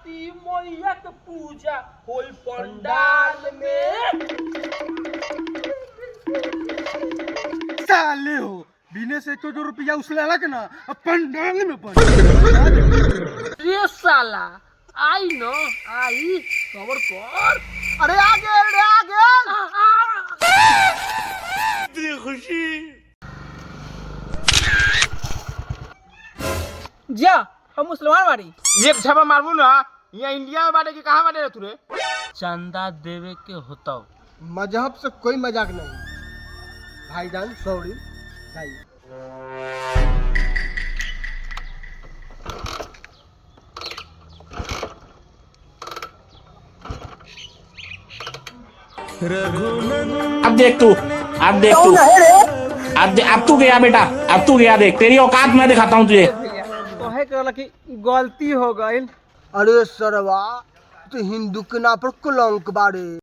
छठी मैया के पूजा होई पंडाल में। साले हो बिने से 1 रुपया उसले अलग ना पंडाल में पड़। रे साला आई न आई खबर कर। अरे आगे रे आगे इतनी खुशी जा हम मुसलमान बाड़ी एक छापा मारबू ना यहाँ इंडिया में बाटे कि कहाँ बाटे रे तू रे? चंदा देवे के होता। मजहब से कोई मजाक नहीं भाईजान सॉरी जाइए। अब देख तू अब तू गया बेटा, अब तू गया। देख तेरी औकात मैं दिखाता हूँ तुझे। कहे कहला कि गलती हो गई। अरे सरवा तो हिंदू के नाम पर कलंक बारे।